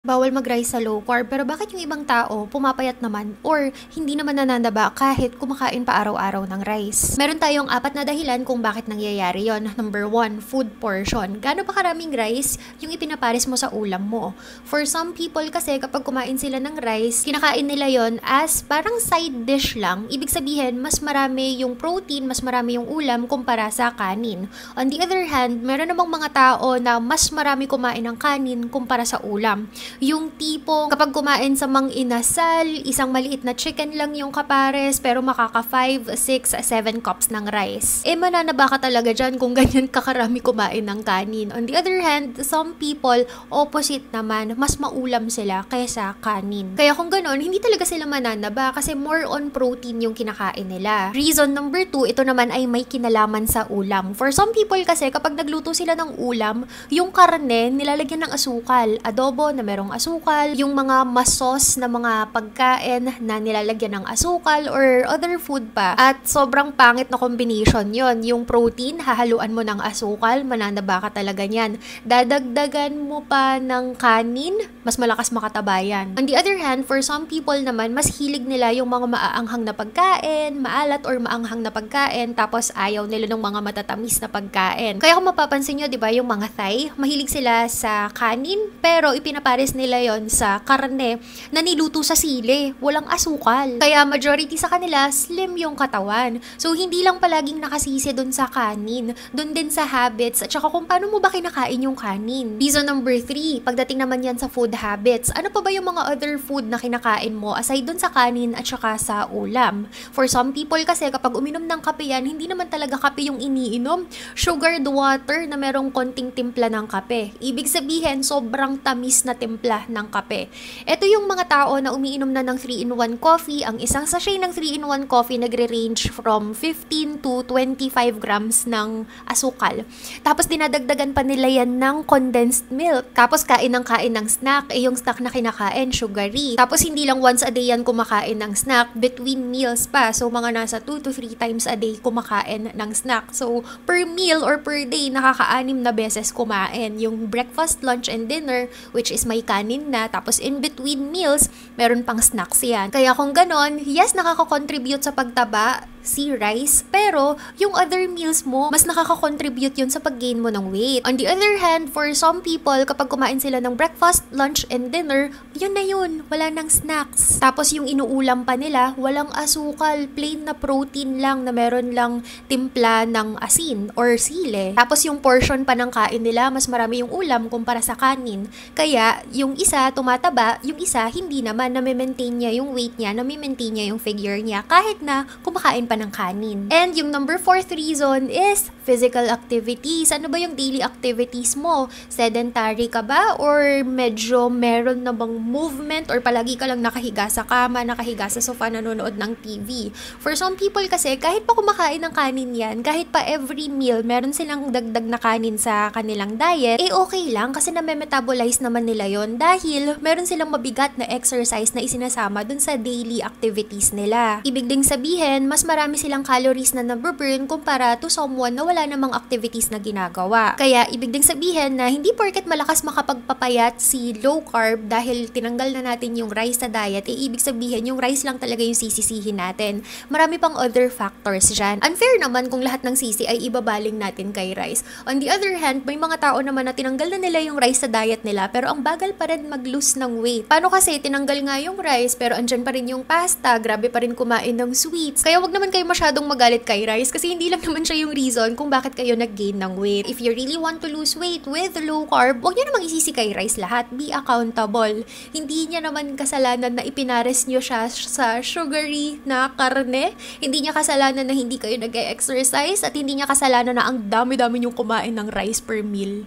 Bawal mag-rice sa low carb, pero bakit yung ibang tao pumapayat naman or hindi naman nananaba kahit kumakain pa araw-araw ng rice? Meron tayong 4 na dahilan kung bakit nangyayari yon. Number 1, food portion. Gaano pa karaming rice yung ipinapares mo sa ulam mo? For some people kasi kapag kumain sila ng rice, kinakain nila yon as parang side dish lang. Ibig sabihin, mas marami yung protein, mas marami yung ulam kumpara sa kanin. On the other hand, meron namang mga tao na mas marami kumain ng kanin kumpara sa ulam. Yung tipong kapag kumain sa mang-inasal, isang maliit na chicken lang yung kapares pero makaka 5, 6, 7 cups ng rice. Mananaba ka talaga dyan kung ganyan kakarami kumain ng kanin. On the other hand, some people, opposite naman, mas maulam sila kaysa kanin. Kaya kung ganon, hindi talaga sila mananaba kasi more on protein yung kinakain nila. Reason number 2, ito naman ay may kinalaman sa ulam. For some people kasi kapag nagluto sila ng ulam, yung karne nilalagyan ng asukal, adobo na merong asukal, yung mga masos na mga pagkain na nilalagyan ng asukal or other food pa. At sobrang pangit na combination yon. Yung protein, hahaluan mo ng asukal, mananaba ka talaga niyan. Dadagdagan mo pa ng kanin, mas malakas makataba yan. On the other hand, for some people naman, mas hilig nila yung mga maaanghang na pagkain, maalat or maanghang na pagkain, tapos ayaw nila ng mga matatamis na pagkain. Kaya kung mapapansin nyo, di ba, yung mga Thai, mahilig sila sa kanin, pero ipinapares nila yon sa karne na niluto sa sili, walang asukal. Kaya majority sa kanila, slim yung katawan. So, hindi lang palaging nakasisi dun sa kanin, dun din sa habits, at saka kung paano mo ba kinakain yung kanin. Reason number 3, pagdating naman yan sa food habits, ano pa ba yung mga other food na kinakain mo aside dun sa kanin at saka sa ulam? For some people kasi, kapag uminom ng kape yan, hindi naman talaga kape yung iniinom. Sugared water na merong konting timpla ng kape. Ibig sabihin, sobrang tamis na timpla ng kape. Ito yung mga tao na umiinom na ng 3-in-1 coffee. Ang isang sachet ng 3-in-1 coffee nagre-range from 15 to 25 grams ng asukal. Tapos dinadagdagan pa nila yan ng condensed milk. Tapos kain ng snack. Yung snack na kinakain, sugary. Tapos hindi lang once a day yan kumakain ng snack. Between meals pa. So mga nasa 2 to 3 times a day kumakain ng snack. So per meal or per day, nakaka-6 na beses kumain. Yung breakfast, lunch, and dinner, which is may kanin na, tapos in between meals, meron pang snacks yan. Kaya kung ganon, yes, nakaka-contribute sa pagtaba, si rice, pero yung other meals mo, mas nakaka-contribute yun sa pag-gain mo ng weight. On the other hand, for some people, kapag kumain sila ng breakfast, lunch, and dinner, yun na yun, wala nang snacks. Tapos yung inuulam pa nila, walang asukal, plain na protein lang na meron lang timpla ng asin or sile. Tapos yung portion pa ng kain nila, mas marami yung ulam kumpara sa kanin. Kaya, yung isa tumataba, yung isa hindi naman, nami-maintain niya yung weight niya, nami-maintain niya yung figure niya, kahit na kumakain pa ng kanin. And yung number 4th reason is physical activities. Ano ba yung daily activities mo? Sedentary ka ba? Or medyo meron na bang movement? Or palagi ka lang nakahiga sa kama, nakahiga sa sofa, nanonood ng TV? For some people kasi, kahit pa kumakain ng kanin yan, kahit pa every meal, meron silang dagdag na kanin sa kanilang diet, okay lang kasi na-metabolize naman nila yon dahil meron silang mabigat na exercise na isinasama dun sa daily activities nila. Ibig ding sabihin, mas marami silang calories na naburn kumpara to someone na wala namang activities na ginagawa. Kaya, ibig ding sabihin na hindi porket malakas makapagpapayat si low carb dahil tinanggal na natin yung rice sa diet, ibig sabihin yung rice lang talaga yung sisisihin natin. Marami pang other factors dyan. Unfair naman kung lahat ng sisi ay ibabaling natin kay rice. On the other hand, may mga tao naman na tinanggal na nila yung rice sa diet nila pero ang bagal pa rin mag-lose ng weight. Paano kasi tinanggal nga yung rice pero andyan pa rin yung pasta, grabe pa rin kumain ng sweets. Kaya wag naman kayo masyadong magalit kay rice kasi hindi lang naman siya yung reason kung bakit kayo nag-gain ng weight. If you really want to lose weight with low carb, wag nyo namang isisi kay rice lahat. Be accountable. Hindi niya naman kasalanan na ipinares nyo siya sa sugary na karne. Hindi niya kasalanan na hindi kayo nag-exercise at hindi niya kasalanan na ang dami-dami nyong kumain ng rice per meal.